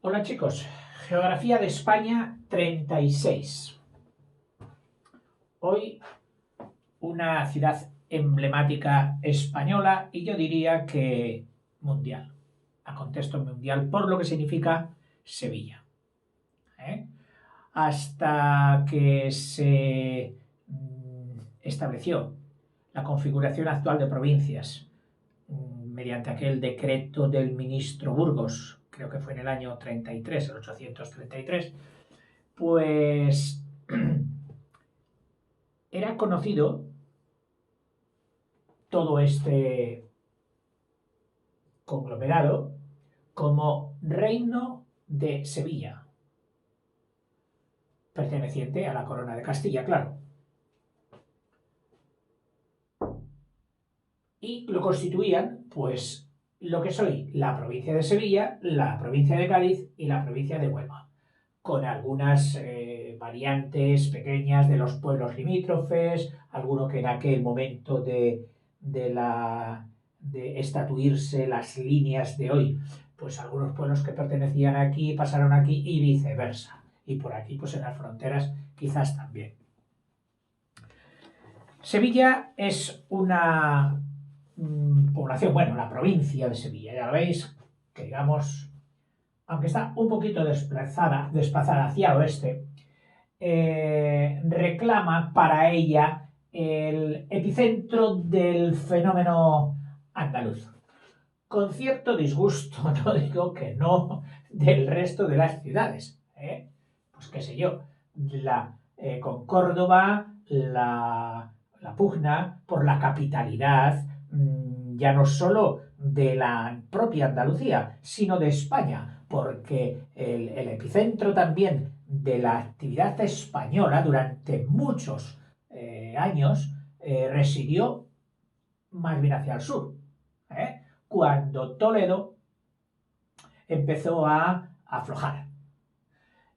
Hola chicos, Geografía de España 36. Hoy una ciudad emblemática española y yo diría que mundial, a contexto mundial, por lo que significa Sevilla. ¿eh? Hasta que se estableció la configuración actual de provincias mediante aquel decreto del ministro Burgos, creo que fue en el año 33, el 833, pues era conocido todo este conglomerado como Reino de Sevilla, perteneciente a la Corona de Castilla, claro. Y lo constituían, pues, lo que soy la provincia de Sevilla, la provincia de Cádiz y la provincia de Huelva, con algunas variantes pequeñas de los pueblos limítrofes, alguno que en aquel momento de estatuirse las líneas de hoy, pues algunos pueblos que pertenecían aquí pasaron aquí y viceversa. Y por aquí, pues en las fronteras, quizás también. Sevilla es una población, bueno, la provincia de Sevilla, ya lo veis, que digamos, aunque está un poquito desplazada hacia el oeste, reclama para ella el epicentro del fenómeno andaluz. Con cierto disgusto, no digo que no, del resto de las ciudades. Pues qué sé yo, con Córdoba, la pugna por la capitalidad, ya no solo de la propia Andalucía, sino de España, porque el epicentro también de la actividad española durante muchos años residió más bien hacia el sur, cuando Toledo empezó a aflojar.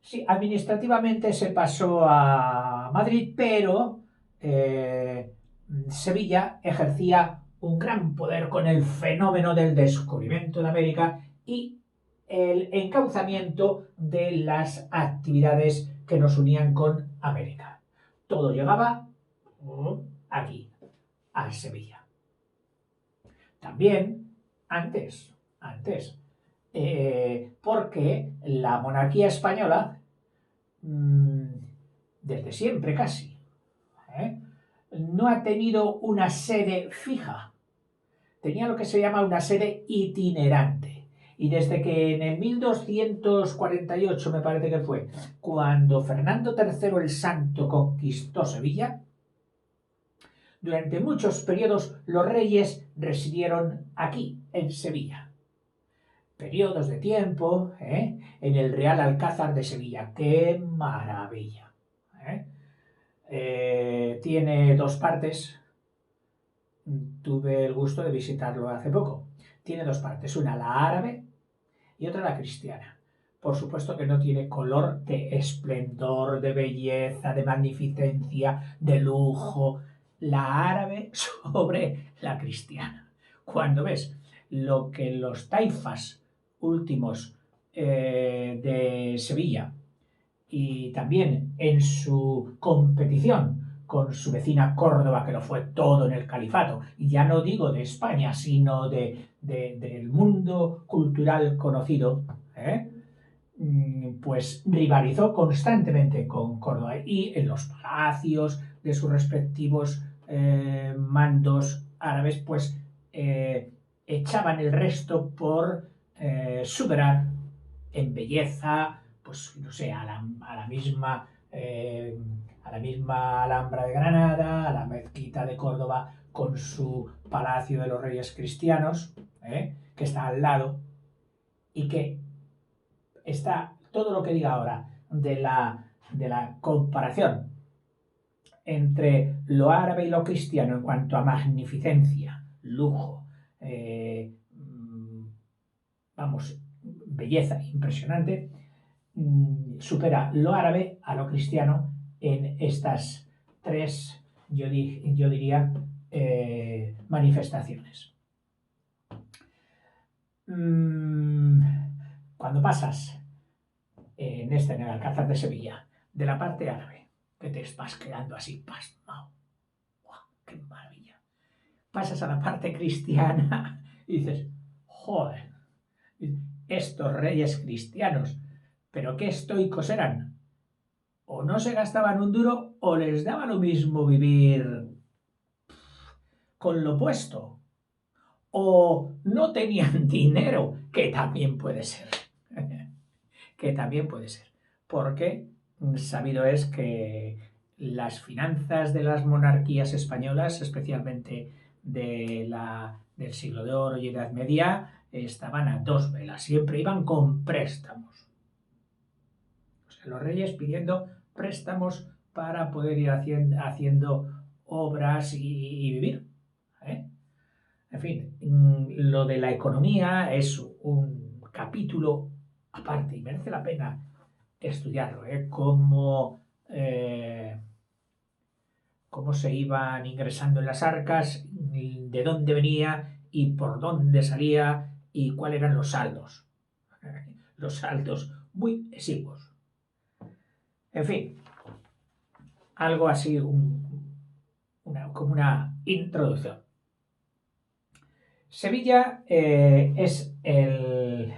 Sí, administrativamente se pasó a Madrid, pero Sevilla ejercía un gran poder con el fenómeno del descubrimiento de América y el encauzamiento de las actividades que nos unían con América. Todo llegaba aquí, a Sevilla. También, antes, porque la monarquía española, desde siempre casi, no ha tenido una sede fija. Tenía lo que se llama una sede itinerante. Y desde que en el 1248, me parece que fue, cuando Fernando III el Santo conquistó Sevilla, durante muchos periodos los reyes residieron aquí, en Sevilla. Periodos de tiempo, en el Real Alcázar de Sevilla. ¡Qué maravilla! Tiene dos partes. Tuve el gusto de visitarlo hace poco. Tiene dos partes, una la árabe y otra la cristiana. Por supuesto que no tiene color de esplendor, de belleza, de magnificencia, de lujo. La árabe sobre la cristiana. Cuando ves lo que los taifas últimos de Sevilla y también en su competición con su vecina Córdoba, que lo fue todo en el califato, y ya no digo de España, sino del mundo cultural conocido, pues rivalizó constantemente con Córdoba y en los palacios de sus respectivos mandos árabes, pues echaban el resto por superar en belleza, pues no sé, a la misma Alhambra de Granada, a la Mezquita de Córdoba con su Palacio de los Reyes Cristianos, que está al lado, y que está todo lo que diga ahora de la comparación entre lo árabe y lo cristiano en cuanto a magnificencia, lujo, belleza impresionante, supera lo árabe a lo cristiano en estas tres, yo diría, manifestaciones. Cuando pasas en el Alcázar de Sevilla, de la parte árabe, que te vas quedando así pasmado. ¡Guau, qué maravilla! Pasas a la parte cristiana y dices, joder, estos reyes cristianos, pero qué estoicos eran. O no se gastaban un duro o les daba lo mismo vivir con lo puesto. O no tenían dinero, que también puede ser. Que también puede ser. Porque sabido es que las finanzas de las monarquías españolas, especialmente del siglo de oro y Edad Media, estaban a dos velas, siempre iban con préstamos. O sea, los reyes pidiendo préstamos para poder ir haciendo obras y vivir. ¿Eh? En fin, lo de la economía es un capítulo aparte y merece la pena estudiarlo, cómo se iban ingresando en las arcas, de dónde venía y por dónde salía y cuáles eran los saldos. Los saldos muy exiguos. En fin, algo así como una introducción. Sevilla es el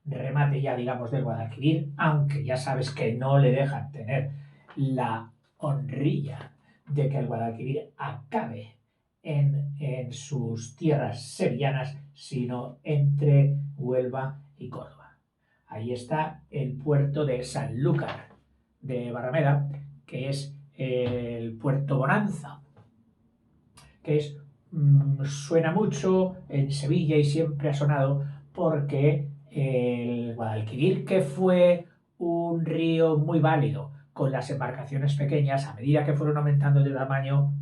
remate ya, digamos, del Guadalquivir, aunque ya sabes que no le dejan tener la honrilla de que el Guadalquivir acabe en sus tierras sevillanas, sino entre Huelva y Córdoba. Ahí está el puerto de Sanlúcar de Barrameda, que es el puerto Bonanza, que suena mucho en Sevilla y siempre ha sonado porque el Guadalquivir, que fue un río muy válido con las embarcaciones pequeñas, a medida que fueron aumentando de tamaño,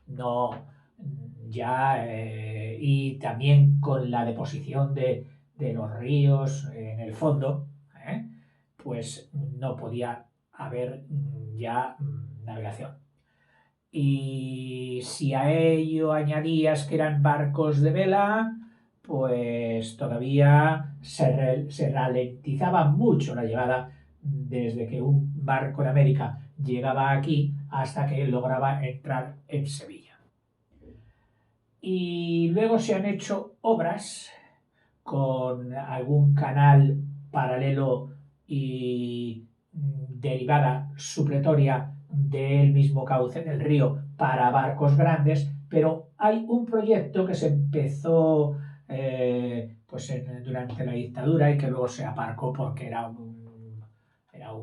no, ya, y también con la deposición de los ríos en el fondo, pues no podía haber ya navegación. Y si a ello añadías que eran barcos de vela, pues todavía se ralentizaba mucho la llegada desde que un barco de América llegaba aquí hasta que lograba entrar en Sevilla. Y luego se han hecho obras con algún canal paralelo y derivada supletoria del mismo cauce del río para barcos grandes, pero hay un proyecto que se empezó durante la dictadura y que luego se aparcó porque era un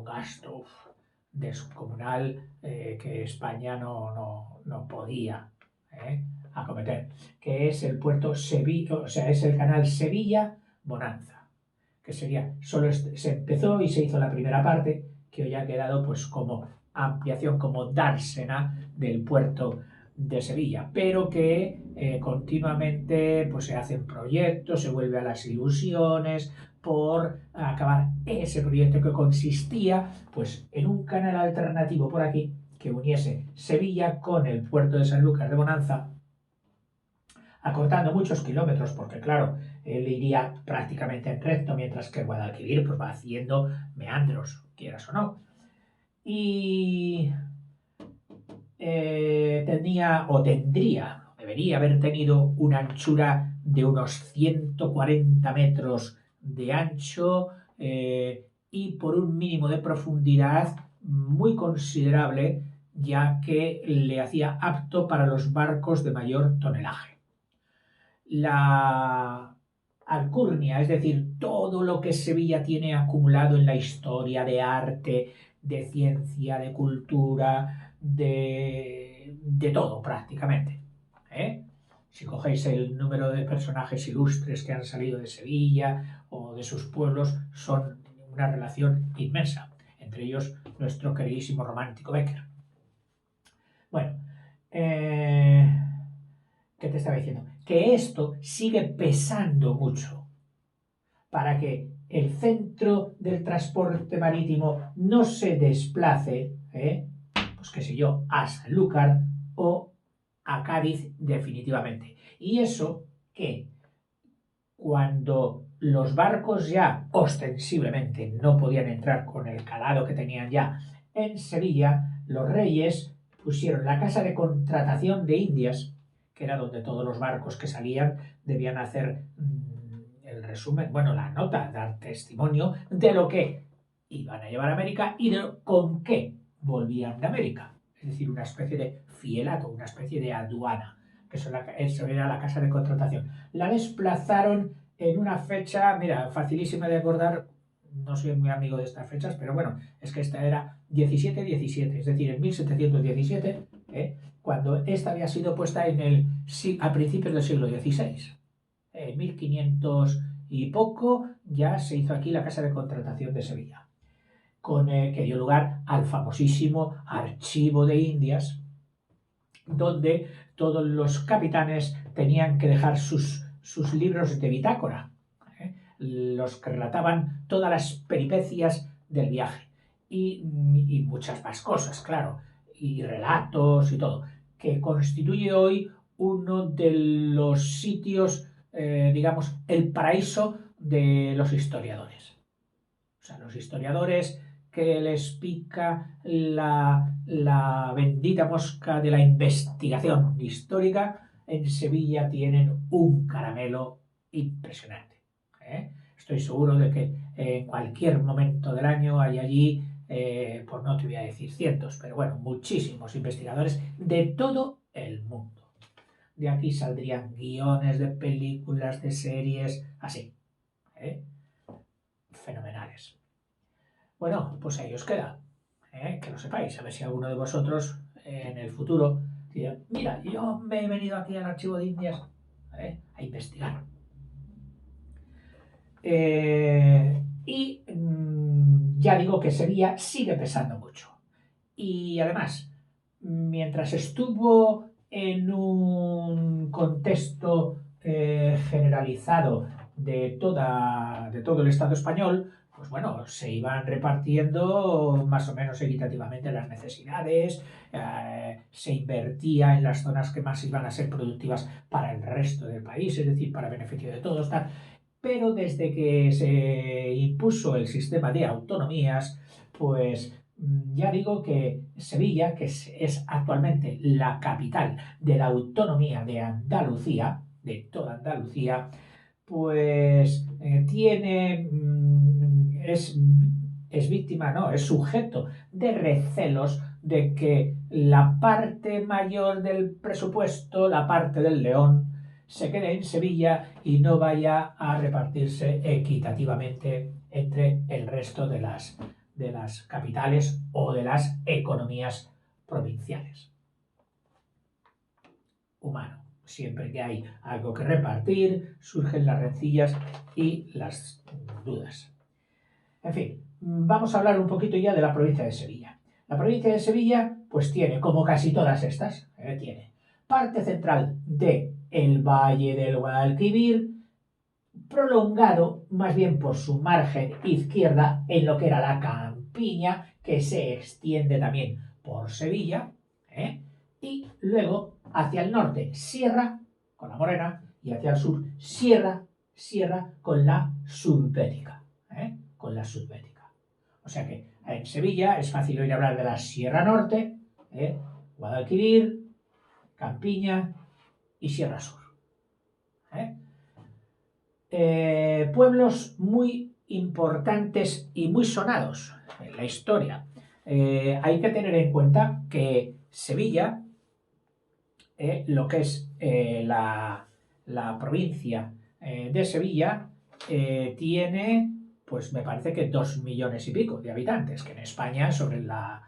gasto descomunal que España no podía acometer, que es el puerto Sevilla, o sea, es el canal Sevilla-Bonanza, que sería, se empezó y se hizo la primera parte, que hoy ha quedado pues como ampliación, como dársena del puerto de Sevilla, pero que continuamente pues se hacen proyectos, se vuelve a las ilusiones por acabar ese proyecto que consistía pues en un canal alternativo por aquí que uniese Sevilla con el puerto de Sanlúcar de Bonanza, acortando muchos kilómetros, porque claro, él iría prácticamente en recto, mientras que el Guadalquivir pues va haciendo meandros, quieras o no. Y debería haber tenido una anchura de unos 140 metros de ancho y por un mínimo de profundidad muy considerable, ya que le hacía apto para los barcos de mayor tonelaje. La alcurnia, es decir, todo lo que Sevilla tiene acumulado en la historia de arte, de ciencia, de cultura, de todo prácticamente. Si cogéis el número de personajes ilustres que han salido de Sevilla o de sus pueblos, son una relación inmensa, entre ellos nuestro queridísimo romántico Bécquer. Bueno, ¿qué te estaba diciendo? Que esto sigue pesando mucho para que el centro del transporte marítimo no se desplace, pues qué sé yo, a Sanlúcar o a Cádiz definitivamente. Y eso que cuando los barcos ya ostensiblemente no podían entrar con el calado que tenían ya en Sevilla, los reyes pusieron la casa de contratación de Indias, que era donde todos los barcos que salían debían hacer el resumen, bueno, la nota, dar testimonio de lo que iban a llevar a América y de con qué volvían de América. Es decir, una especie de fielato, una especie de aduana, que eso era la casa de contratación. La desplazaron en una fecha, mira, facilísima de acordar, no soy muy amigo de estas fechas, pero bueno, es que esta era 17-17, es decir, en 1717, cuando esta había sido puesta a principios del siglo XVI. En 1500 y poco ya se hizo aquí la casa de contratación de Sevilla, que dio lugar al famosísimo Archivo de Indias, donde todos los capitanes tenían que dejar sus libros de bitácora, los que relataban todas las peripecias del viaje y muchas más cosas, claro, y relatos y todo, que constituye hoy uno de los sitios, digamos, el paraíso de los historiadores. O sea, los historiadores que les pica la bendita mosca de la investigación histórica, en Sevilla tienen un caramelo impresionante. Estoy seguro de que en cualquier momento del año hay allí, pues no te voy a decir cientos, pero bueno, muchísimos investigadores de todo el mundo. De aquí saldrían guiones de películas, de series, así. Fenomenales. Bueno, pues ahí os queda, que lo sepáis, a ver si alguno de vosotros en el futuro dice, mira, yo me he venido aquí al Archivo de Indias a investigar. Ya digo que Sevilla sigue pesando mucho. Y además, mientras estuvo en un contexto generalizado de todo el Estado español, pues bueno, se iban repartiendo más o menos equitativamente las necesidades, se invertía en las zonas que más iban a ser productivas para el resto del país, es decir, para beneficio de todos, tal. Pero desde que se impuso el sistema de autonomías, pues ya digo que Sevilla, que es actualmente la capital de la autonomía de Andalucía, de toda Andalucía, pues es víctima, no, es sujeto de recelos de que la parte mayor del presupuesto, la parte del león, se quede en Sevilla y no vaya a repartirse equitativamente entre el resto de las capitales o de las economías provinciales. Humano. Siempre que hay algo que repartir, surgen las rencillas y las dudas. En fin, vamos a hablar un poquito ya de la provincia de Sevilla. La provincia de Sevilla, pues tiene, como casi todas estas, tiene parte central de el Valle del Guadalquivir, prolongado más bien por su margen izquierda en lo que era la campiña, que se extiende también por Sevilla, y luego hacia el norte sierra con la morena y hacia el sur sierra con la subbética, O sea que en Sevilla es fácil oír hablar de la Sierra Norte, Guadalquivir, Campiña y Sierra Sur. Pueblos muy importantes y muy sonados en la historia. Hay que tener en cuenta que Sevilla, lo que es la provincia de Sevilla, tiene, pues me parece que 2 millones y pico de habitantes, que en España, sobre la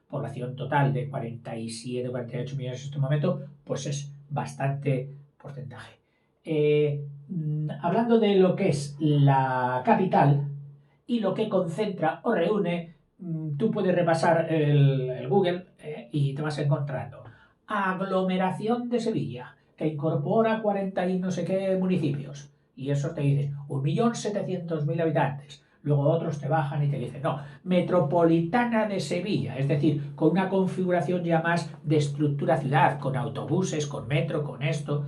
población total de 47 o 48 millones en este momento, pues es bastante porcentaje. Hablando de lo que es la capital y lo que concentra o reúne, tú puedes repasar el Google y te vas encontrando aglomeración de Sevilla, que incorpora 40 y no sé qué municipios, y eso te dice 1.700.000 habitantes. Luego otros te bajan y te dicen, no, metropolitana de Sevilla, es decir, con una configuración ya más de estructura ciudad, con autobuses, con metro, con esto,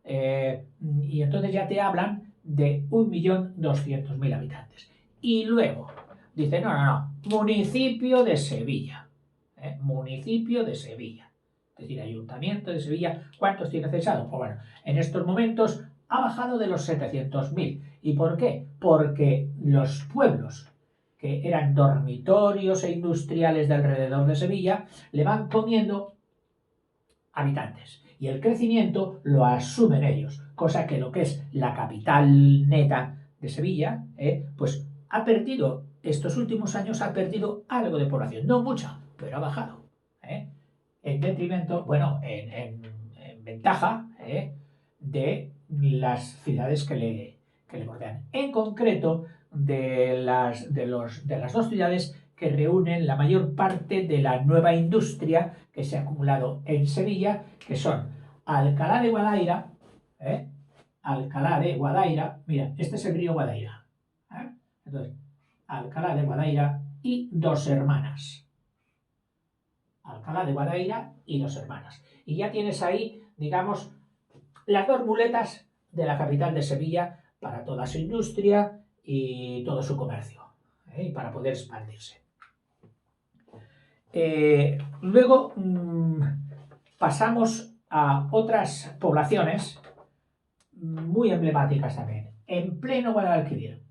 y entonces ya te hablan de 1.200.000 habitantes. Y luego dice, no, municipio de Sevilla, municipio de Sevilla, es decir, ayuntamiento de Sevilla. ¿Cuántos tiene censado? Pues bueno, en estos momentos ha bajado de los 700.000. ¿Y por qué? Porque los pueblos que eran dormitorios e industriales de alrededor de Sevilla le van comiendo habitantes. Y el crecimiento lo asumen ellos, cosa que lo que es la capital neta de Sevilla, pues ha perdido, estos últimos años ha perdido algo de población, no mucha, pero ha bajado. En detrimento, bueno, en ventaja de las ciudades que le bordean. En concreto, de las dos ciudades que reúnen la mayor parte de la nueva industria que se ha acumulado en Sevilla, que son Alcalá de Guadaira, Alcalá de Guadaira, mira, este es el río Guadaira, entonces, Alcalá de Guadaira y Dos Hermanas. Alcalá de Guadaira y Dos Hermanas. Y ya tienes ahí, digamos, las dos muletas de la capital de Sevilla para toda su industria y todo su comercio, y para poder expandirse. Luego pasamos a otras poblaciones muy emblemáticas también, en pleno Guadalquivir,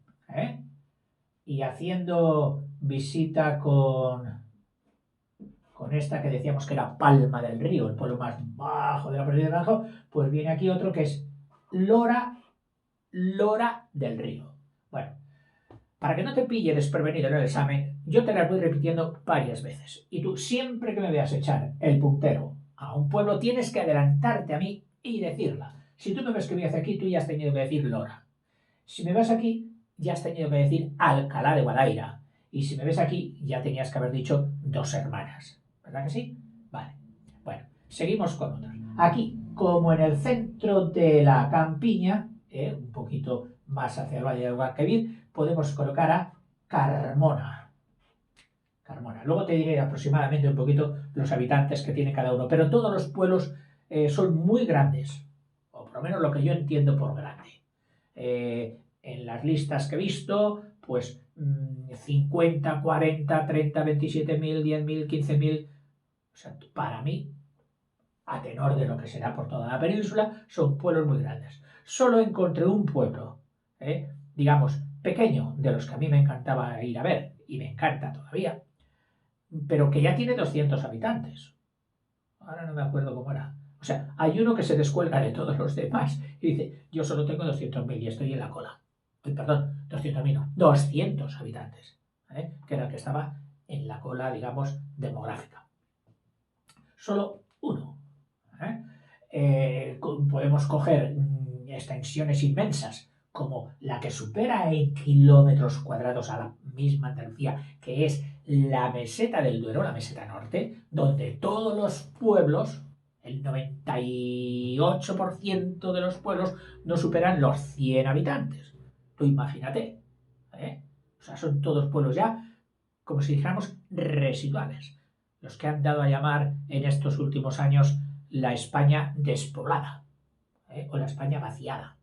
y haciendo visita con esta que decíamos que era Palma del Río, el pueblo más bajo de la provincia de Badajoz, pues viene aquí otro que es Lora del Río. Bueno, para que no te pille desprevenido en el examen, yo te las voy repitiendo varias veces. Y tú, siempre que me veas echar el puntero a un pueblo, tienes que adelantarte a mí y decirla. Si tú me ves que voy hacia aquí, tú ya has tenido que decir Lora. Si me ves aquí, ya has tenido que decir Alcalá de Guadaira. Y si me ves aquí, ya tenías que haber dicho Dos Hermanas. ¿Verdad que sí? Vale. Bueno, seguimos con otros. Aquí, como en el centro de la campiña, un poquito más hacia el valle de Guadalquivir, podemos colocar a Carmona. Carmona. Luego te diré aproximadamente un poquito los habitantes que tiene cada uno, pero todos los pueblos son muy grandes, o por lo menos lo que yo entiendo por grande. En las listas que he visto, pues 50, 40, 30, 27.000, 10.000, 15.000. O sea, para mí, a tenor de lo que será por toda la península, son pueblos muy grandes. Solo encontré un pueblo, digamos, pequeño, de los que a mí me encantaba ir a ver, y me encanta todavía, pero que ya tiene 200 habitantes. Ahora no me acuerdo cómo era. O sea, hay uno que se descuelga de todos los demás y dice, yo solo tengo 200.000 y estoy en la cola. Perdón, 200.000 no, 200 habitantes, que era el que estaba en la cola, digamos, demográfica. Solo uno. Podemos coger extensiones inmensas como la que supera en kilómetros cuadrados a la misma Andalucía, que es la meseta del Duero, la meseta norte, donde todos los pueblos, el 98% de los pueblos, no superan los 100 habitantes. Tú imagínate. O sea, son todos pueblos ya, como si dijéramos, residuales. Los que han dado a llamar en estos últimos años la España despoblada, o la España vaciada.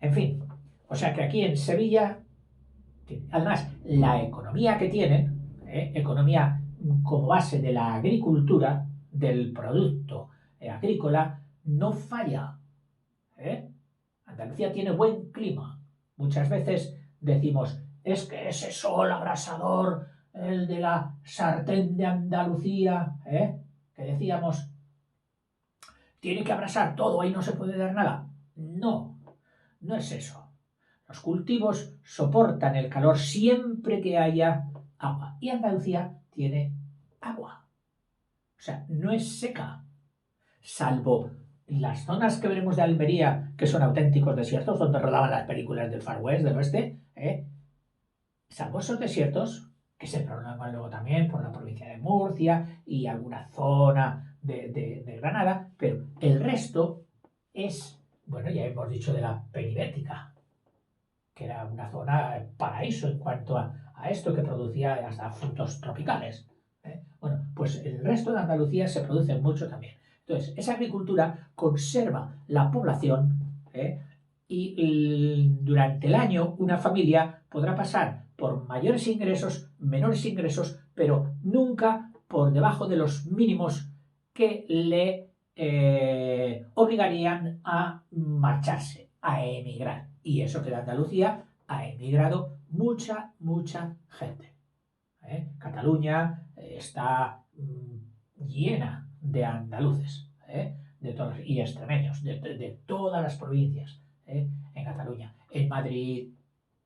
En fin, o sea que aquí en Sevilla, además, la economía que tienen, economía como base de la agricultura, del producto agrícola, no falla. Andalucía tiene buen clima. Muchas veces decimos, es que ese sol abrasador, el de la sartén de Andalucía, que decíamos, tiene que abrasar todo, ahí no se puede dar nada. No, no es eso. Los cultivos soportan el calor siempre que haya agua. Y Andalucía tiene agua. O sea, no es seca. Salvo las zonas que veremos de Almería, que son auténticos desiertos, donde rodaban las películas del Far West, del oeste, salvo esos desiertos, que se prolongan luego también por la provincia de Murcia y alguna zona de Granada, pero el resto es, bueno, ya hemos dicho de la Penibética, que era una zona paraíso en cuanto a esto, que producía hasta frutos tropicales. Bueno, pues el resto de Andalucía se produce mucho también. Entonces, esa agricultura conserva la población, y durante el año una familia podrá pasar por mayores ingresos, menores ingresos, pero nunca por debajo de los mínimos que le obligarían a marcharse, a emigrar. Y eso que de Andalucía ha emigrado mucha, mucha gente. Cataluña está llena de andaluces, y extremeños, de todas las provincias, en Cataluña, en Madrid,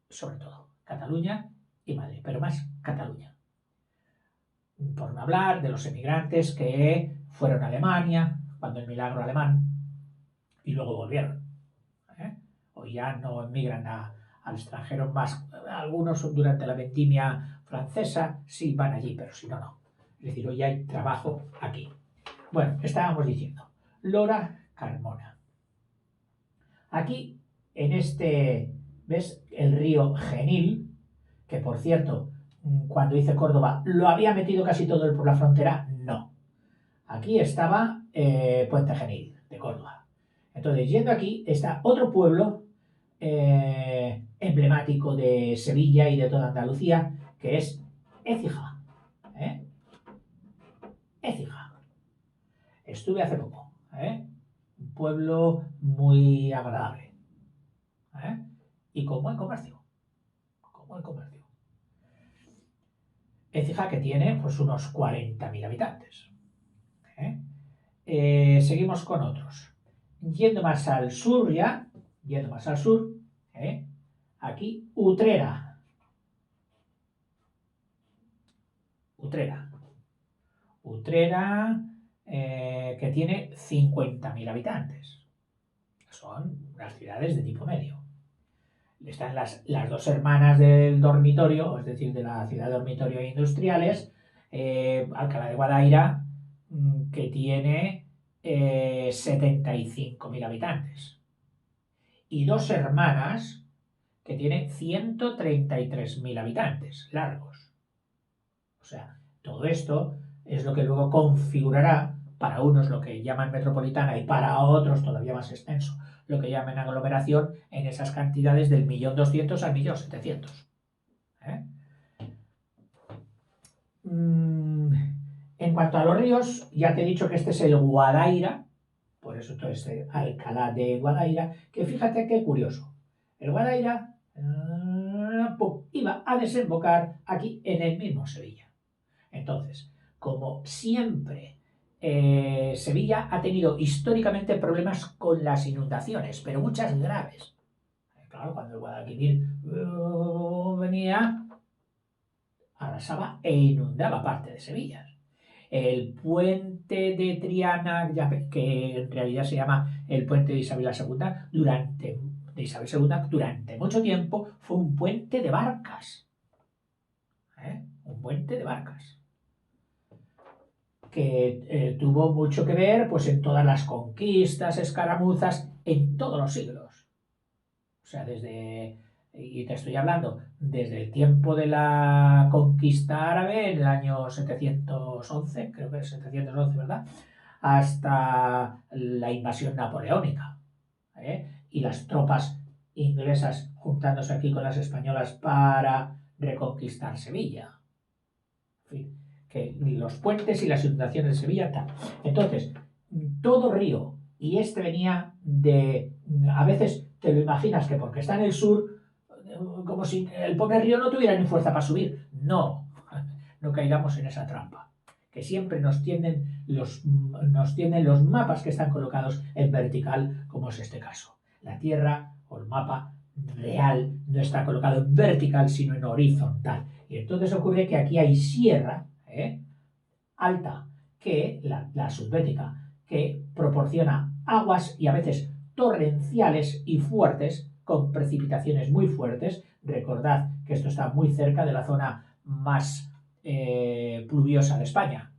sobre todo. Cataluña y Madrid, pero más Cataluña. Por no hablar de los emigrantes que fueron a Alemania, cuando el milagro alemán, y luego volvieron. Hoy ya no emigran al extranjero más. Algunos durante la vendimia francesa sí van allí, pero si no, no. Es decir, hoy hay trabajo aquí. Bueno, estábamos diciendo, Lora Carmona. Aquí, en este, ¿ves? El río Genil, que por cierto, cuando hice Córdoba, ¿lo había metido casi todo él por la frontera? No. Aquí estaba Puente Genil, de Córdoba. Entonces, yendo aquí, está otro pueblo emblemático de Sevilla y de toda Andalucía, que es Écija. Écija. Estuve hace poco. Un pueblo muy agradable. Y con buen comercio. Con buen comercio. Écija que tiene pues unos 40.000 habitantes. Seguimos con otros. Yendo más al sur ya, aquí Utrera. Utrera, que tiene 50.000 habitantes. Son unas ciudades de tipo medio. Están las dos hermanas del dormitorio, es decir, de la ciudad de dormitorio e industriales, Alcalá de Guadaira, que tiene 75.000 habitantes. Y dos hermanas, que tiene 133.000 habitantes, largos. O sea, todo esto es lo que luego configurará, para unos lo que llaman metropolitana y para otros todavía más extenso, lo que llaman aglomeración en esas cantidades del 1.200.000 al 1.700.000. En cuanto a los ríos, ya te he dicho que este es el Guadaira, por eso todo este Alcalá de Guadaira, que fíjate qué curioso. El Guadaira iba a desembocar aquí en el mismo Sevilla. Entonces, como siempre, Sevilla ha tenido históricamente problemas con las inundaciones, pero muchas graves. Claro, cuando el Guadalquivir venía, arrasaba e inundaba parte de Sevilla. El puente de Triana, que en realidad se llama el puente de Isabel II, durante mucho tiempo fue un puente de barcas. Un puente de barcas. Que tuvo mucho que ver pues, en todas las conquistas, escaramuzas, en todos los siglos. O sea, y te estoy hablando, desde el tiempo de la conquista árabe, en el año 711, creo que es 711, ¿verdad? Hasta la invasión napoleónica. Y las tropas inglesas juntándose aquí con las españolas para reconquistar Sevilla. En fin, que los puentes y las inundaciones de Sevilla tal. Entonces, todo río, y este venía a veces te lo imaginas que porque está en el sur, como si el pobre río no tuviera ni fuerza para subir. No caigamos en esa trampa. Que siempre nos tienden los mapas que están colocados en vertical, como es este caso. La Tierra o el mapa real no está colocado en vertical, sino en horizontal. Y entonces ocurre que aquí hay sierra alta, que la subbética, que proporciona aguas y a veces torrenciales y fuertes, con precipitaciones muy fuertes. Recordad que esto está muy cerca de la zona más pluviosa de España,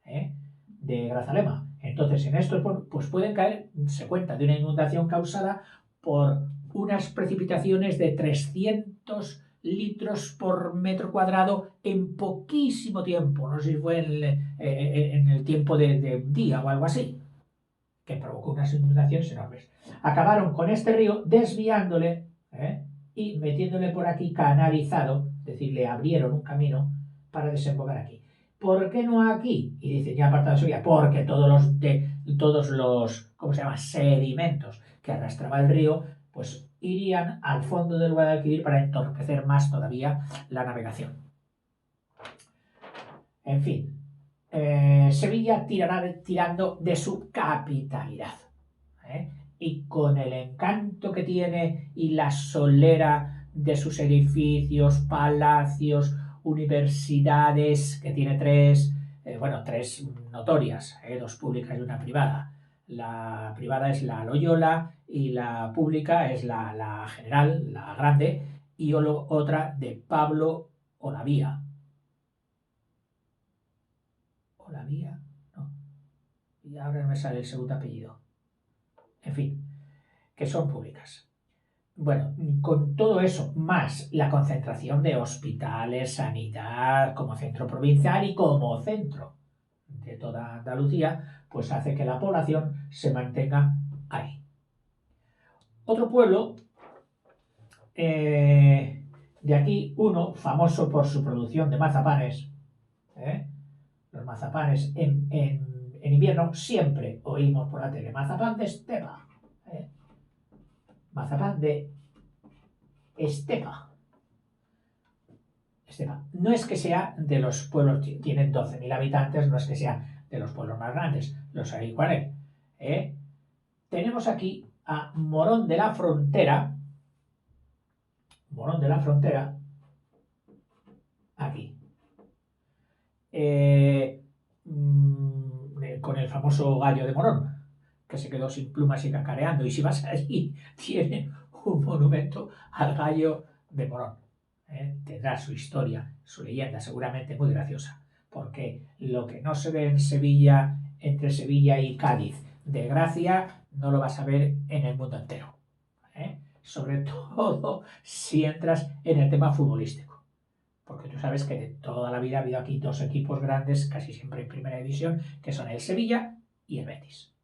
de Grazalema. Entonces, en esto pues pueden caer, se cuenta de una inundación causada por unas precipitaciones de 300 litros por metro cuadrado en poquísimo tiempo. No sé si fue en el tiempo de un día o algo así. que provocó unas inundaciones enormes. Acabaron con este río desviándole y metiéndole por aquí canalizado, es decir, le abrieron un camino para desembocar aquí. ¿Por qué no aquí? Y dicen, ya apartado de Sevilla, porque todos los ¿cómo se llama? Sedimentos que arrastraba el río, pues irían al fondo del Guadalquivir para entorpecer más todavía la navegación. En fin, Sevilla tirará tirando de su capitalidad. Y con el encanto que tiene y la solera de sus edificios, palacios, universidades, que tiene tres notorias, 2 públicas y una privada. La privada es la Loyola y la pública es la General, la grande, y otra de Pablo Olavía. ¿Olavía? No. Y ahora no me sale el segundo apellido. En fin, que son públicas. Bueno, con todo eso, más la concentración de hospitales, sanidad, como centro provincial y como centro de toda Andalucía, pues hace que la población se mantenga ahí. Otro pueblo, de aquí uno, famoso por su producción de mazapanes, los mazapanes en invierno siempre oímos por la tele, mazapán de Estepa, mazapán de Estepa. No es que sea de los pueblos, tienen 12.000 habitantes, no es que sea de los pueblos más grandes, los hay con él. Tenemos aquí a Morón de la Frontera, aquí, con el famoso gallo de Morón, que se quedó sin plumas y cacareando, y si vas allí, tiene un monumento al gallo de Morón. Tendrá su historia, su leyenda, seguramente muy graciosa, porque lo que no se ve en Sevilla, entre Sevilla y Cádiz, de gracia, no lo vas a ver en el mundo entero. Sobre todo si entras en el tema futbolístico, porque tú sabes que de toda la vida ha habido aquí 2 equipos grandes, casi siempre en primera división, que son el Sevilla y el Betis.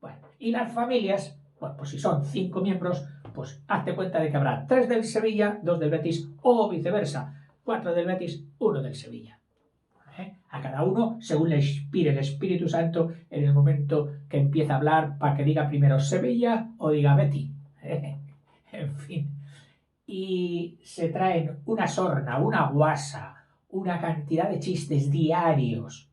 Bueno, y las familias, bueno, pues si son 5 miembros, pues hazte cuenta de que habrá 3 del Sevilla, 2 del Betis, o viceversa, 4 del Betis, 1 del Sevilla. A cada uno según le inspire el Espíritu Santo en el momento que empieza a hablar, para que diga primero Sevilla o diga Betis. En fin. Y se traen una sorna, una guasa, una cantidad de chistes diarios.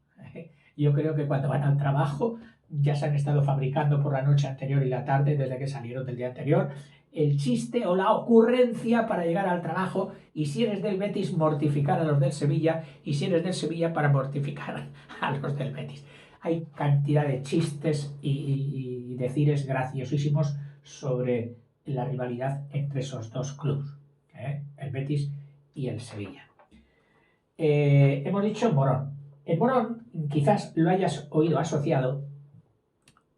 Yo creo que cuando van al trabajo ya se han estado fabricando por la noche anterior y la tarde, desde que salieron del día anterior, el chiste o la ocurrencia para llegar al trabajo, y si eres del Betis, mortificar a los del Sevilla, y si eres del Sevilla, para mortificar a los del Betis. Hay cantidad de chistes y decires graciosísimos sobre la rivalidad entre esos 2 clubes, el Betis y el Sevilla. Hemos dicho Morón. En Morón quizás lo hayas oído asociado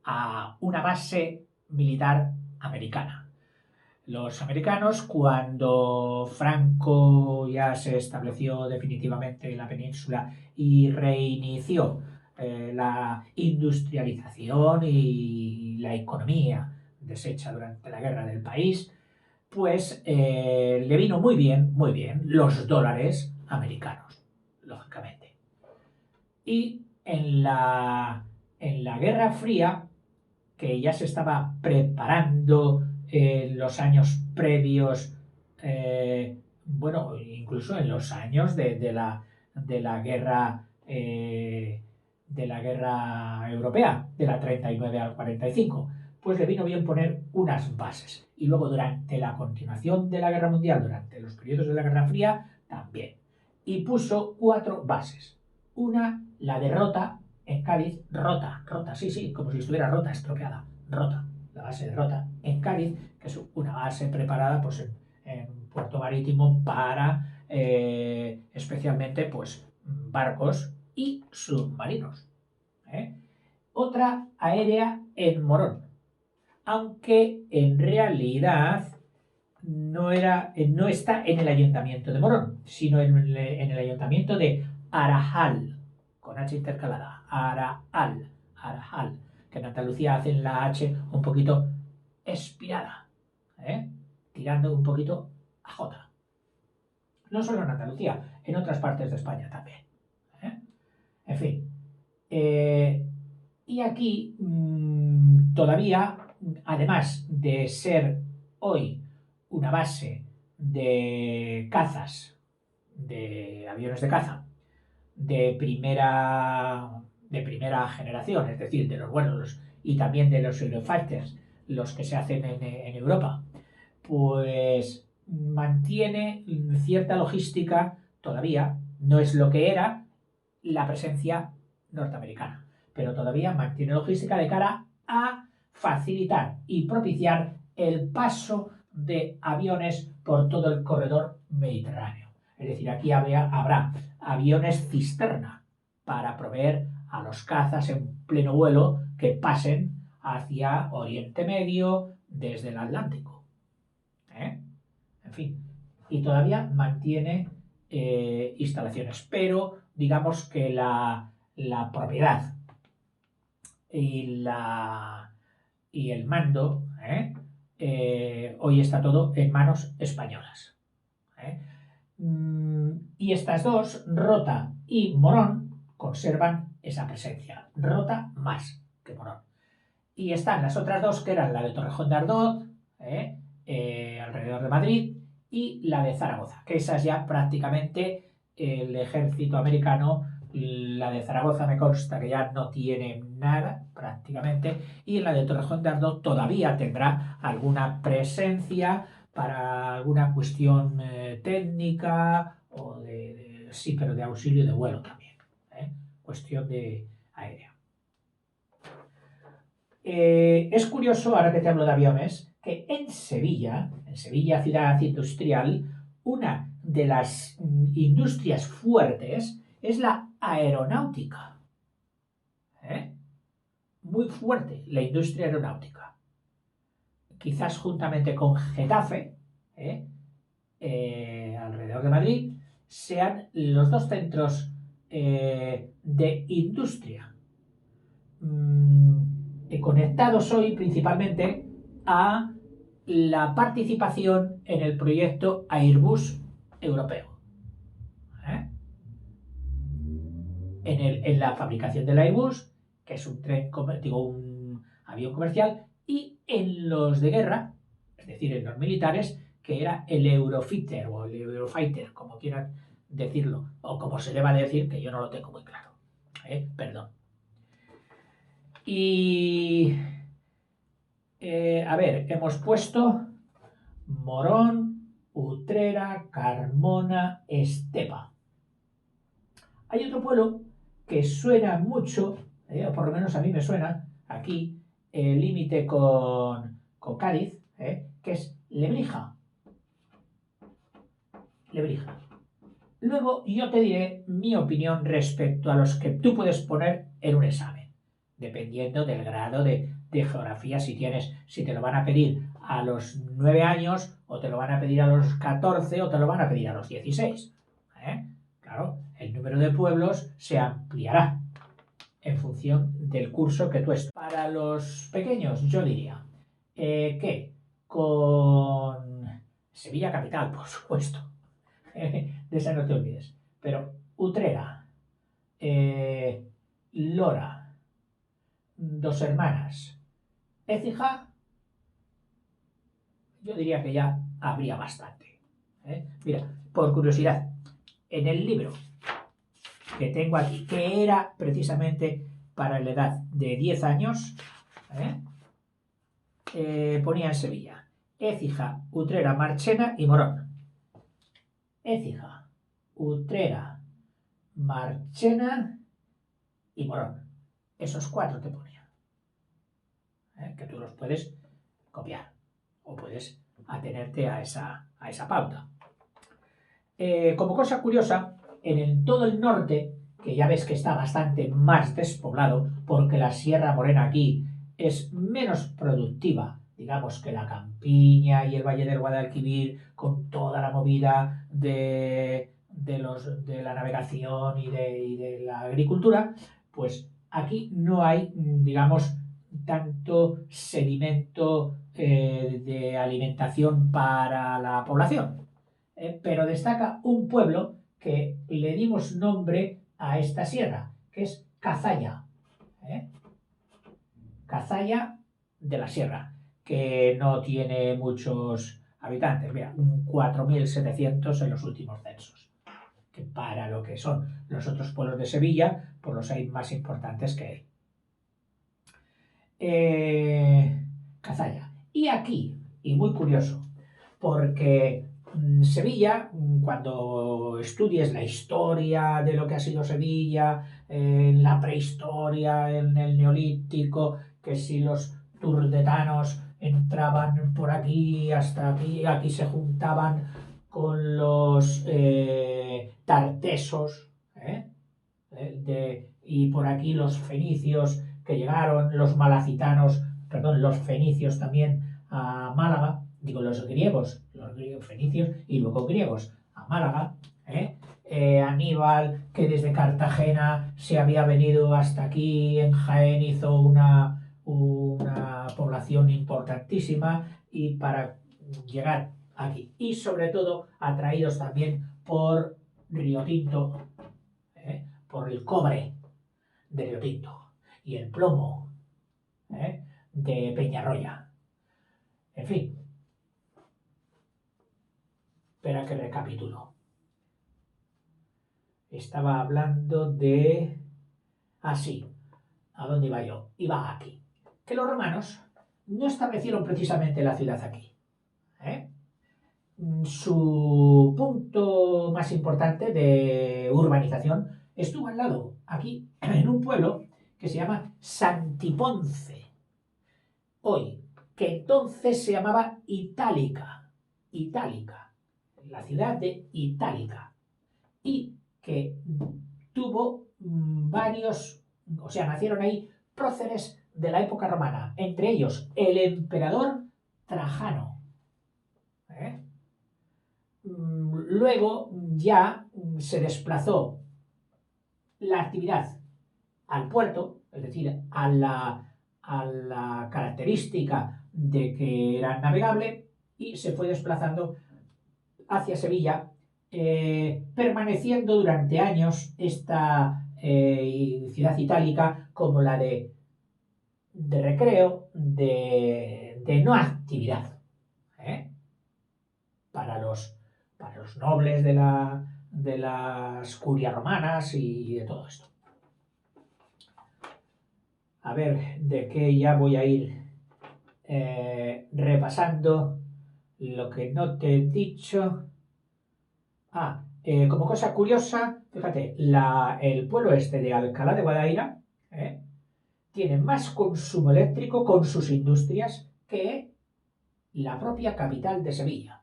a una base militar americana. Los americanos, cuando Franco ya se estableció definitivamente en la península y reinició la industrialización y la economía deshecha durante la guerra del país, pues le vino muy bien los dólares americanos, lógicamente. Y en la Guerra Fría, que ya se estaba preparando en los años previos, incluso en los años de la guerra europea, de la 39 al 45, pues le vino bien poner unas bases. Y luego durante la continuación de la Guerra Mundial, durante los periodos de la Guerra Fría, también. Y puso 4 bases. Una, la derrota en Cádiz, Rota, sí, como si estuviera rota, estropeada, Rota, la base de Rota, en Cádiz, que es una base preparada pues en puerto marítimo para especialmente pues barcos y submarinos. Otra aérea en Morón, aunque en realidad no está en el ayuntamiento de Morón, sino en el ayuntamiento de Arajal, con H intercalada, Arajal, que en Andalucía hacen la H un poquito expirada, tirando un poquito a J. No solo en Andalucía, en otras partes de España también. En fin. Y aquí todavía, además de ser hoy una base de cazas, de aviones de caza, de primera generación, es decir, de los buenos y también de los Eurofighters, los que se hacen en Europa, pues mantiene cierta logística todavía, no es lo que era la presencia norteamericana, pero todavía mantiene logística de cara a facilitar y propiciar el paso de aviones por todo el corredor mediterráneo. Es decir, aquí habrá aviones cisterna para proveer a los cazas en pleno vuelo que pasen hacia Oriente Medio desde el Atlántico. En fin, y todavía mantiene instalaciones, pero digamos que la propiedad y el mando hoy está todo en manos españolas. Y estas dos, Rota y Morón, conservan esa presencia. Rota más que Morón. Y están las otras dos, que eran la de Torrejón de Ardoz, alrededor de Madrid, y la de Zaragoza, que esas ya prácticamente el ejército americano, la de Zaragoza me consta que ya no tiene nada prácticamente, y la de Torrejón de Ardoz todavía tendrá alguna presencia para alguna cuestión técnica o sí, pero de auxilio de vuelo también, cuestión de aérea. Es curioso, ahora que te hablo de aviones, que en Sevilla, ciudad industrial, una de las industrias fuertes es la aeronáutica. Muy fuerte la industria aeronáutica. Quizás juntamente con Getafe, alrededor de Madrid, sean los dos centros de industria conectados hoy principalmente a la participación en el proyecto Airbus europeo. En la fabricación del Airbus, que es un avión comercial, y en los de guerra, es decir, en los militares, que era el Eurofighter o el Eurofighter, como quieran decirlo, o como se deba decir, que yo no lo tengo muy claro. Perdón. Y a ver, hemos puesto Morón, Utrera, Carmona, Estepa. Hay otro pueblo que suena mucho, o por lo menos a mí me suena, aquí, el límite con Cádiz, que es Lebrija. Lebrija. Luego yo te diré mi opinión respecto a los que tú puedes poner en un examen, dependiendo del grado de geografía, si te lo van a pedir a los 9 años, o te lo van a pedir a los 14, o te lo van a pedir a los 16. Claro, el número de pueblos se ampliará en función del curso que tú estés. Para los pequeños, yo diría que con Sevilla capital, por supuesto, de esa no te olvides, pero Utrera, Lora, Dos Hermanas, Écija, yo diría que ya habría bastante. Mira, por curiosidad, en el libro que tengo aquí, que era precisamente para la edad de 10 años, ponía en Sevilla: Écija, Utrera, Marchena y Morón. Écija, Utrera, Marchena y Morón. Esos 4 te ponía. Que tú los puedes copiar o puedes atenerte a esa pauta. Como cosa curiosa, en todo el norte, que ya ves que está bastante más despoblado, porque la Sierra Morena aquí es menos productiva, digamos, que la Campiña y el Valle del Guadalquivir, con toda la movida de la navegación y de la agricultura, pues aquí no hay, digamos, tanto sedimento de alimentación para la población. Pero destaca un pueblo que le dimos nombre a esta sierra, que es Cazalla. Cazalla de la Sierra, que no tiene muchos habitantes, mira, 4.700 en los últimos censos, que para lo que son los otros pueblos de Sevilla, pues los hay más importantes que él. Cazalla. Y aquí, y muy curioso, porque Sevilla, cuando estudies la historia de lo que ha sido Sevilla, en la prehistoria, en el neolítico, que si los turdetanos entraban por aquí hasta aquí, aquí se juntaban con los tartesos, y por aquí los fenicios que llegaron, los malacitanos, perdón, los fenicios también a Málaga, digo los griegos fenicios y luego griegos a Málaga, Aníbal, que desde Cartagena se había venido hasta aquí, en Jaén hizo una población importantísima y para llegar aquí. Y sobre todo atraídos también por Río Tinto, por el cobre de Río Tinto y el plomo de Peñarroya. En fin, espera que recapitulo. Estaba hablando de... Ah, sí. ¿A dónde iba yo? Iba aquí. Que los romanos no establecieron precisamente la ciudad aquí. Su punto más importante de urbanización estuvo al lado, aquí, en un pueblo que se llama Santiponce. Hoy, que entonces se llamaba Itálica. Itálica. La ciudad de Itálica. Y que tuvo varios, o sea, nacieron ahí próceres de la época romana, entre ellos el emperador Trajano. Luego ya se desplazó la actividad al puerto, es decir, a la característica de que era navegable, y se fue desplazando hacia Sevilla, permaneciendo durante años esta ciudad itálica como la de recreo, de no actividad, para los nobles de las curias romanas y de todo esto. A ver, de qué ya voy a ir repasando lo que no te he dicho. Como cosa curiosa, fíjate, el pueblo este de Alcalá de Guadaira tiene más consumo eléctrico con sus industrias que la propia capital de Sevilla.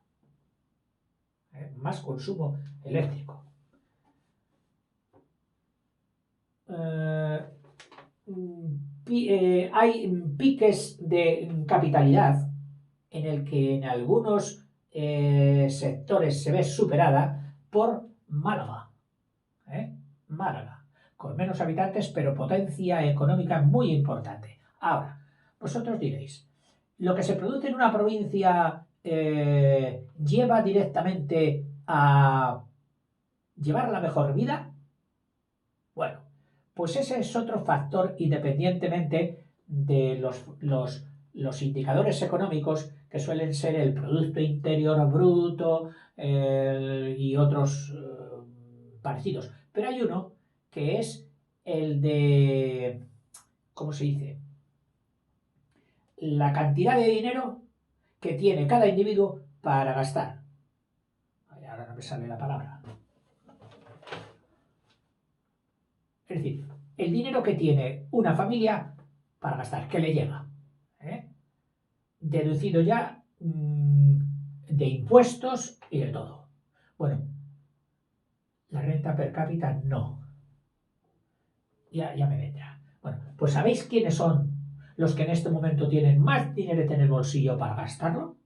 Más consumo eléctrico. Hay piques de capitalidad en el que en algunos sectores se ve superada por Málaga. Málaga, con menos habitantes, pero potencia económica muy importante. Ahora, vosotros diréis, ¿lo que se produce en una provincia lleva directamente a llevar la mejor vida? Bueno, pues ese es otro factor, independientemente de los indicadores económicos que suelen ser el Producto Interior Bruto y otros parecidos. Pero hay uno que es el de, ¿cómo se dice? La cantidad de dinero que tiene cada individuo para gastar. Ahora no me sale la palabra. Es decir, el dinero que tiene una familia para gastar, que le llega. Deducido ya de impuestos y de todo. Bueno, la renta per cápita no. Ya me vendrá. Bueno, pues ¿sabéis quiénes son los que en este momento tienen más dinero en el bolsillo para gastarlo?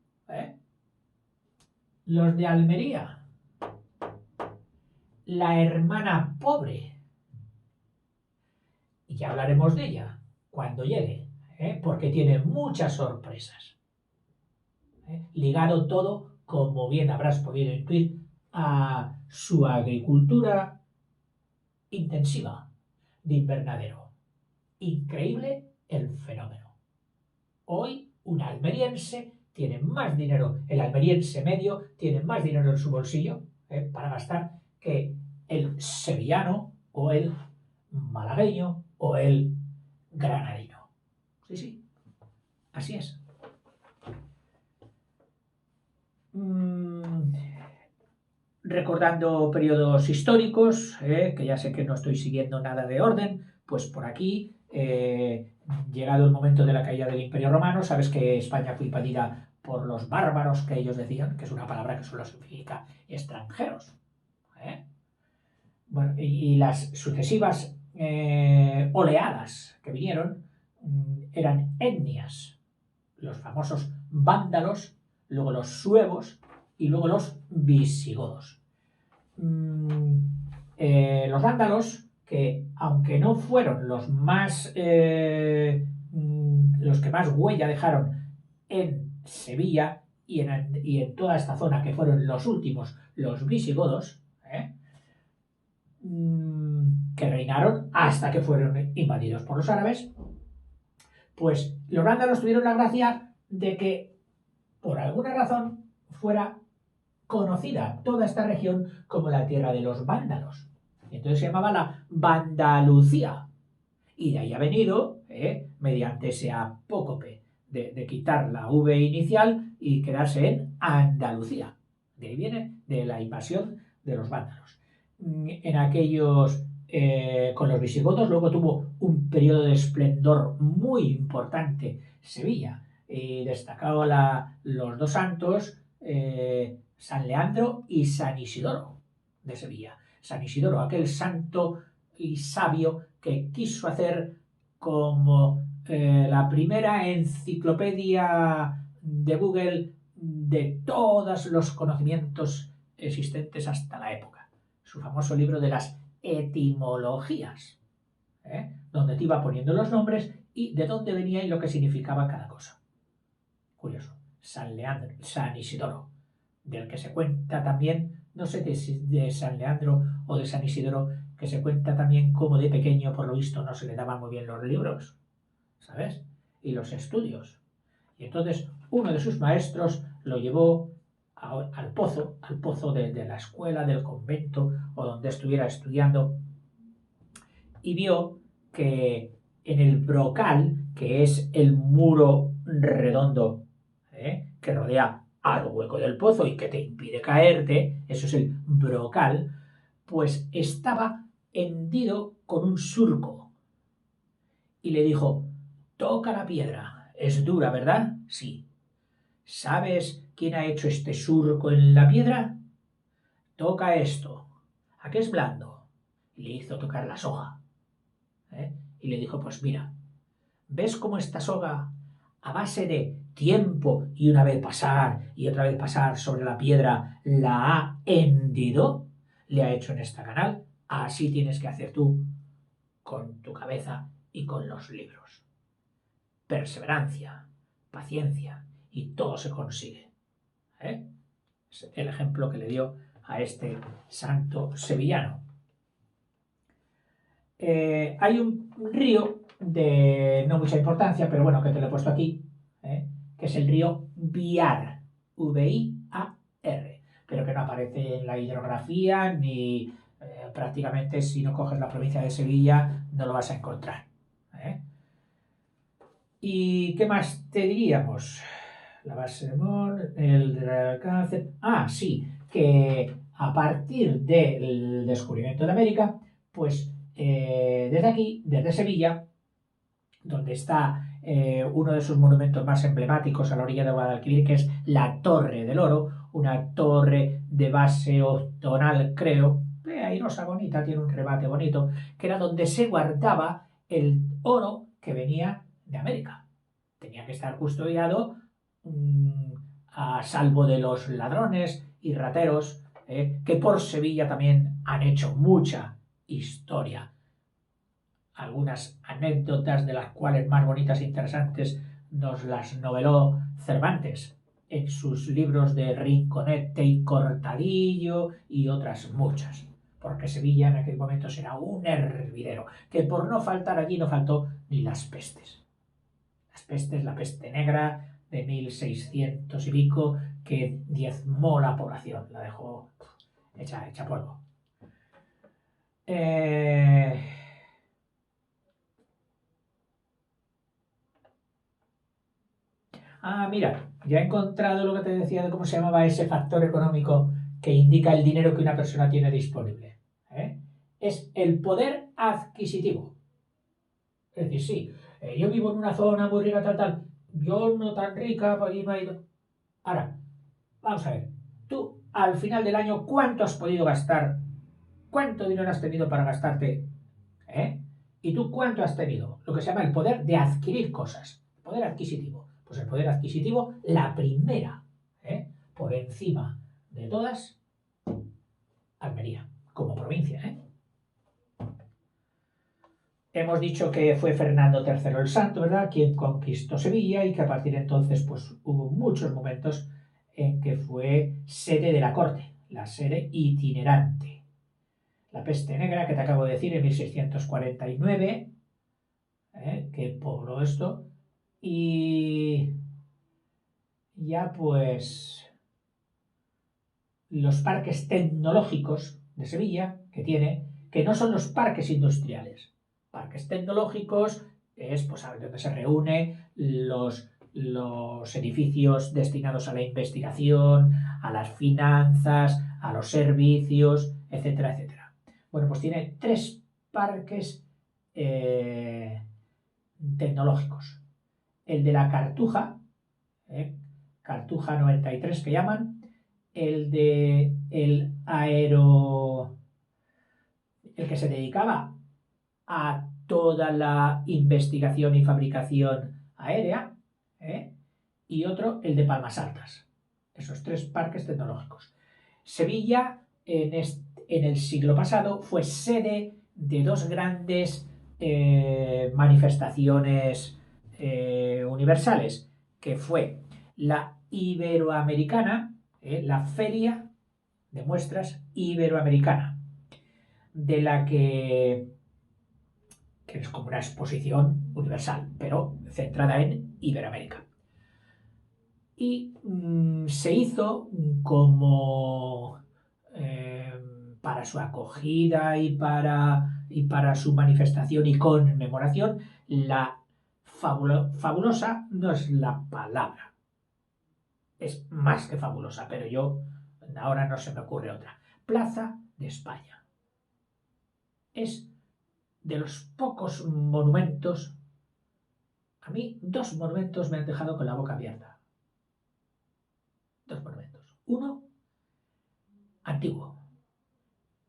Los de Almería. La hermana pobre. Y ya hablaremos de ella cuando llegue. porque tiene muchas sorpresas. Ligado todo, como bien habrás podido intuir, a su agricultura intensiva de invernadero. Increíble el fenómeno. Hoy un almeriense tiene más dinero, el almeriense medio tiene más dinero en su bolsillo para gastar que el sevillano o el malagueño o el granadino. Sí, sí, así es. Recordando periodos históricos, que ya sé que no estoy siguiendo nada de orden, pues por aquí, llegado el momento de la caída del Imperio Romano, sabes que España fue invadida por los bárbaros, que ellos decían, que es una palabra que solo significa extranjeros. Bueno, y las sucesivas oleadas que vinieron eran etnias, los famosos vándalos, luego los suevos y luego los visigodos. Los vándalos, que aunque no fueron los que más huella dejaron en Sevilla y en toda esta zona, que fueron los últimos, los visigodos, que reinaron hasta que fueron invadidos por los árabes, pues los vándalos tuvieron la gracia de que, por alguna razón, fuera conocida toda esta región como la tierra de los vándalos. Y entonces se llamaba la Vandalucía. Y de ahí ha venido, mediante ese apócope de quitar la V inicial y quedarse en Andalucía. De ahí viene de la invasión de los vándalos. En aquellos, con los visigodos, luego tuvo un periodo de esplendor muy importante Sevilla. Y destacado los dos santos, San Leandro y San Isidoro de Sevilla. San Isidoro, aquel santo y sabio que quiso hacer como la primera enciclopedia de Google de todos los conocimientos existentes hasta la época. Su famoso libro de las etimologías, donde te iba poniendo los nombres y de dónde venía y lo que significaba cada cosa. Curioso. San Leandro, San Isidoro, del que se cuenta también, no sé de San Leandro o de San Isidoro, que se cuenta también como de pequeño, por lo visto, no se le daban muy bien los libros, ¿sabes? Y los estudios. Y entonces uno de sus maestros lo llevó al pozo de la escuela, del convento o donde estuviera estudiando, y vio que en el brocal, que es el muro redondo que rodea al hueco del pozo y que te impide caerte, eso es el brocal, pues estaba hendido con un surco. Y le dijo: toca la piedra, es dura, ¿verdad? Sí. ¿Sabes quién ha hecho este surco en la piedra? Toca esto. ¿A qué es blando? Y le hizo tocar la soga. Y le dijo: pues mira, ¿ves cómo esta soga, a base de tiempo y una vez pasar y otra vez pasar sobre la piedra, la ha hendido? Le ha hecho en esta canal. Así tienes que hacer tú con tu cabeza y con los libros. Perseverancia, paciencia, y todo se consigue. Es el ejemplo que le dio a este santo sevillano. Hay un río de no mucha importancia, pero bueno, que te lo he puesto aquí, que es el río Viar, V-I-A-R, pero que no aparece en la hidrografía ni prácticamente, si no coges la provincia de Sevilla, no lo vas a encontrar. ¿Y qué más te diríamos? La base de Mont, el alcance. Ah, sí, que a partir del descubrimiento de América, pues desde aquí, desde Sevilla, donde está uno de sus monumentos más emblemáticos a la orilla de Guadalquivir, que es la Torre del Oro, una torre de base octogonal, creo, airosa, bonita, tiene un remate bonito, que era donde se guardaba el oro que venía de América. Tenía que estar custodiado a salvo de los ladrones y rateros, que por Sevilla también han hecho mucha historia. algunas anécdotas de las cuales más bonitas e interesantes nos las noveló Cervantes en sus libros de Rinconete y Cortadillo y otras muchas, porque Sevilla en aquel momento será un hervidero, que por no faltar allí no faltó ni las pestes. Las pestes, la peste negra de 1600 y pico, que diezmó la población, la dejó hecha polvo. Mira, ya he encontrado lo que te decía de cómo se llamaba ese factor económico que indica el dinero que una persona tiene disponible. Es el poder adquisitivo. Es decir, sí, yo vivo en una zona muy rica, tal, yo no tan rica, por ahí me ha ido. Ahora, vamos a ver, tú al final del año, ¿cuánto has podido gastar? ¿Cuánto dinero has tenido para gastarte? ¿Y tú cuánto has tenido? Lo que se llama el poder de adquirir cosas, poder adquisitivo. Pues el poder adquisitivo, la primera, por encima de todas, Almería, como provincia. Hemos dicho que fue Fernando III el Santo, ¿verdad?, quien conquistó Sevilla y que a partir de entonces pues, hubo muchos momentos en que fue sede de la corte, la sede itinerante. La peste negra, que te acabo de decir, en 1649, que pobló esto, y ya pues los parques tecnológicos de Sevilla que tiene, que no son los parques industriales. Parques tecnológicos es pues donde se reúnen los edificios destinados a la investigación, a las finanzas, a los servicios, etcétera, etcétera. Bueno, pues tiene 3 parques tecnológicos. El de la Cartuja, Cartuja 93 que llaman, el de el que se dedicaba a toda la investigación y fabricación aérea, y otro, el de Palmas Altas. Esos 3 parques tecnológicos. Sevilla, en el siglo pasado, fue sede de 2 grandes manifestaciones universales, que fue la Iberoamericana, la Feria de Muestras Iberoamericana, de la que es como una exposición universal, pero centrada en Iberoamérica. Y se hizo como para su acogida y para su manifestación y conmemoración, la fabulosa no es la palabra, es más que fabulosa, pero yo ahora no se me ocurre otra. Plaza de España. Es de los pocos monumentos, a mí 2 monumentos me han dejado con la boca abierta. 2 monumentos. Uno, antiguo,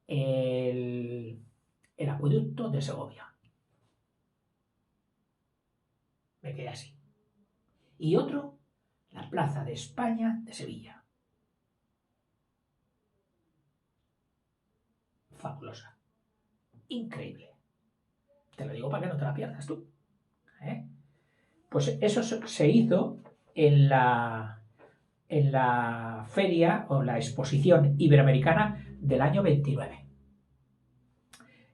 el acueducto de Segovia. Me quedé así. Y otro, la Plaza de España de Sevilla. Fabulosa. Increíble. Te lo digo para que no te la pierdas tú. Pues eso se hizo en la feria o la exposición iberoamericana del año 29.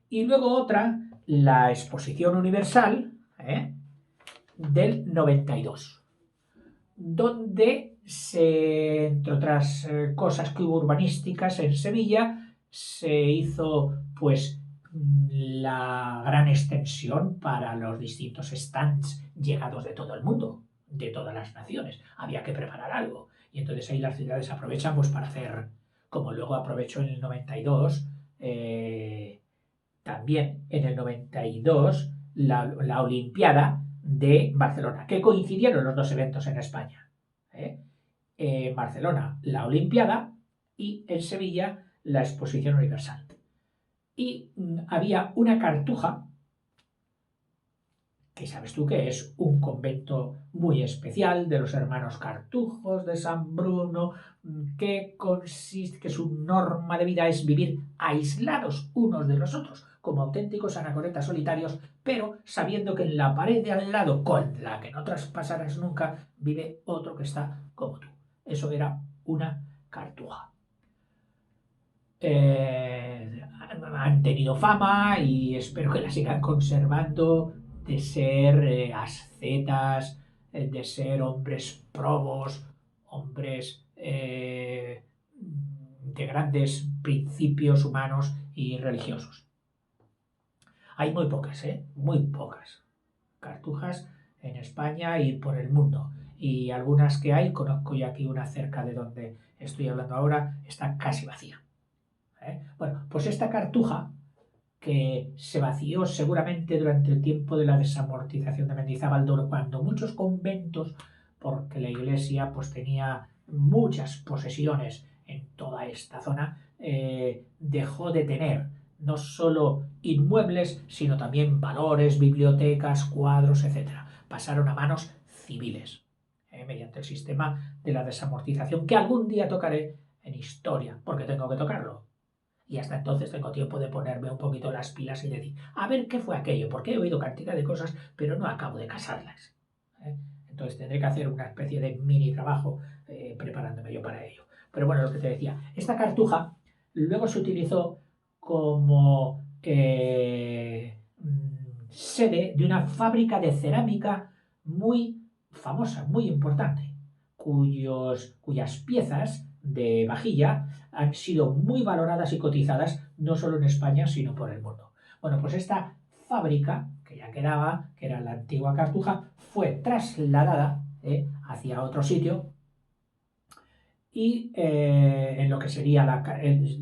Y luego otra, la exposición universal del 92, donde entre otras cosas que hubo urbanísticas en Sevilla, se hizo pues la gran extensión para los distintos stands llegados de todo el mundo, de todas las naciones. Había que preparar algo. Y entonces ahí las ciudades aprovechan pues para hacer, como luego aprovechó en el 92, también en el 92 la Olimpiada de Barcelona, que coincidieron los 2 eventos en España. En Barcelona la Olimpiada y en Sevilla la Exposición Universal. Y había una cartuja, que sabes tú que es un convento muy especial de los hermanos Cartujos de San Bruno, que su norma de vida es vivir aislados unos de los otros, como auténticos anacoretas solitarios, pero sabiendo que en la pared de al lado, con la que no traspasarás nunca, vive otro que está como tú. Eso era una cartuja. Han tenido fama y espero que la sigan conservando de ser ascetas, de ser hombres probos, hombres de grandes principios humanos y religiosos. Hay muy pocas, muy pocas cartujas en España y por el mundo. Y algunas que hay, conozco yo aquí una cerca de donde estoy hablando ahora, está casi vacía. Bueno, pues esta cartuja, que se vació seguramente durante el tiempo de la desamortización de Mendizábal de Oro, cuando muchos conventos, porque la iglesia pues tenía muchas posesiones en toda esta zona, dejó de tener no solo inmuebles, sino también valores, bibliotecas, cuadros, etc. Pasaron a manos civiles, mediante el sistema de la desamortización, que algún día tocaré en historia, porque tengo que tocarlo. Y hasta entonces tengo tiempo de ponerme un poquito las pilas y decir, a ver qué fue aquello, porque he oído cantidad de cosas, pero no acabo de casarlas. Entonces tendré que hacer una especie de mini trabajo preparándome yo para ello. Pero bueno, lo que te decía, esta cartuja luego se utilizó como sede de una fábrica de cerámica muy famosa, muy importante, cuyas piezas de vajilla han sido muy valoradas y cotizadas no solo en España, sino por el mundo. Bueno, pues esta fábrica, que ya quedaba, que era la antigua Cartuja, fue trasladada hacia otro sitio y en lo que sería,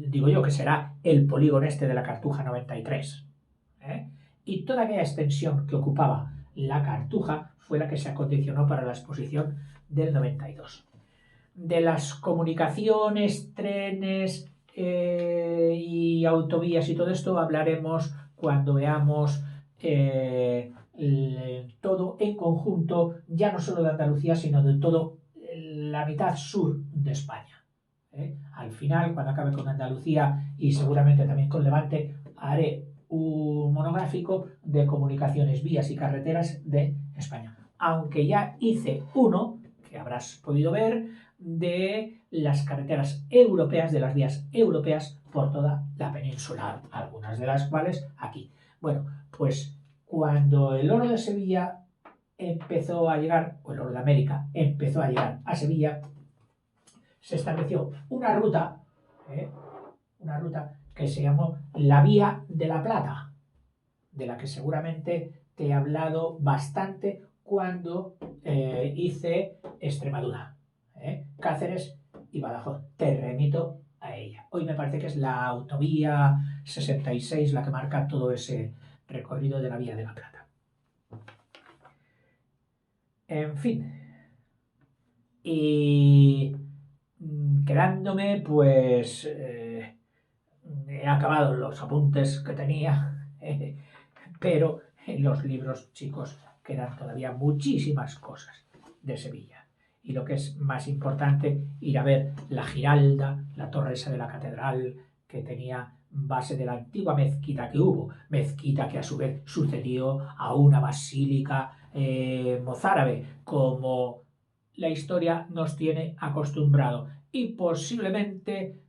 digo yo, que será el polígono este de la Cartuja 93. Y toda aquella extensión que ocupaba la Cartuja fue la que se acondicionó para la exposición del 92. De las comunicaciones, trenes y autovías y todo esto hablaremos cuando veamos todo en conjunto, ya no solo de Andalucía, sino de todo la mitad sur de España. Al final, cuando acabe con Andalucía y seguramente también con Levante, haré un monográfico de comunicaciones, vías y carreteras de España. Aunque ya hice uno, que habrás podido ver, de las carreteras europeas, de las vías europeas por toda la península, algunas de las cuales aquí. Bueno, pues cuando el oro de Sevilla empezó a llegar, o el oro de América empezó a llegar a Sevilla, se estableció una ruta que se llamó la Vía de la Plata, de la que seguramente te he hablado bastante cuando hice Extremadura, Cáceres y Badajoz. Te remito a ella. Hoy me parece que es la autovía 66 la que marca todo ese recorrido de la Vía de la Plata. En fin. Y quedándome, pues he acabado los apuntes que tenía, pero en los libros, chicos, quedan todavía muchísimas cosas de Sevilla. Y lo que es más importante, ir a ver la Giralda, la torre esa de la catedral, que tenía base de la antigua mezquita que hubo, mezquita que a su vez sucedió a una basílica mozárabe, como la historia nos tiene acostumbrado. Y posiblemente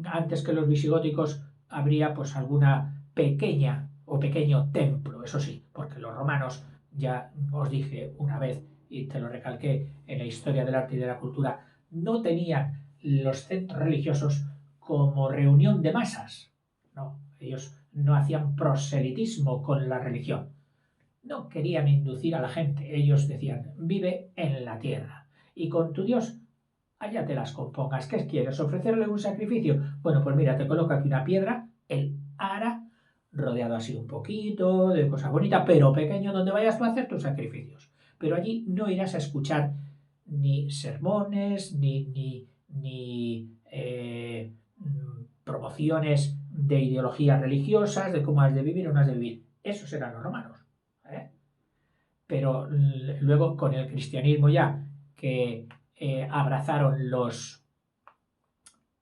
antes que los visigóticos habría pues alguna pequeña o pequeño templo, eso sí, porque los romanos, ya os dije una vez y te lo recalqué en la historia del arte y de la cultura, no tenían los centros religiosos como reunión de masas. No, ellos no hacían proselitismo con la religión. No querían inducir a la gente. Ellos decían, vive en la tierra. Y con tu Dios, allá te las compongas. ¿Qué quieres? ¿Ofrecerle un sacrificio? Bueno, pues mira, te coloco aquí una piedra, el ara, rodeado así un poquito, de cosa bonita, pero pequeño, donde vayas tú a hacer tus sacrificios. Pero allí no irás a escuchar ni sermones, ni promociones de ideologías religiosas, de cómo has de vivir o no has de vivir. Esos eran los romanos. Pero luego con el cristianismo ya, que abrazaron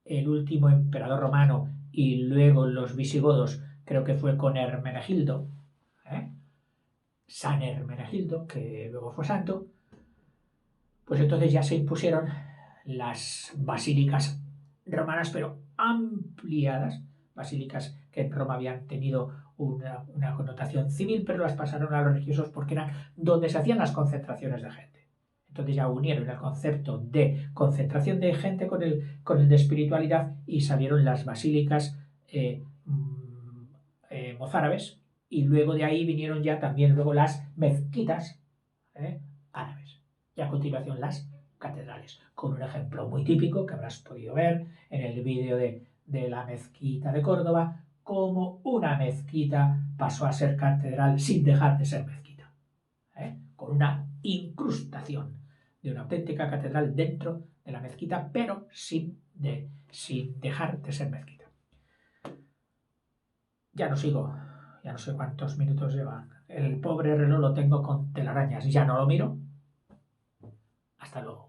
el último emperador romano y luego los visigodos, creo que fue con Hermenegildo, San Hermenegildo, que luego fue santo, pues entonces ya se impusieron las basílicas romanas, pero ampliadas, basílicas que en Roma habían tenido una connotación civil, pero las pasaron a los religiosos porque eran donde se hacían las concentraciones de gente. Entonces ya unieron el concepto de concentración de gente con el de espiritualidad y salieron las basílicas mozárabes, y luego de ahí vinieron ya también luego las mezquitas árabes y a continuación las catedrales, con un ejemplo muy típico que habrás podido ver en el vídeo de la mezquita de Córdoba, cómo una mezquita pasó a ser catedral sin dejar de ser mezquita, con una incrustación de una auténtica catedral dentro de la mezquita, pero sin dejar de ser mezquita. Ya no sigo, ya no sé cuántos minutos lleva. El pobre reloj lo tengo con telarañas, ya no lo miro. Hasta luego.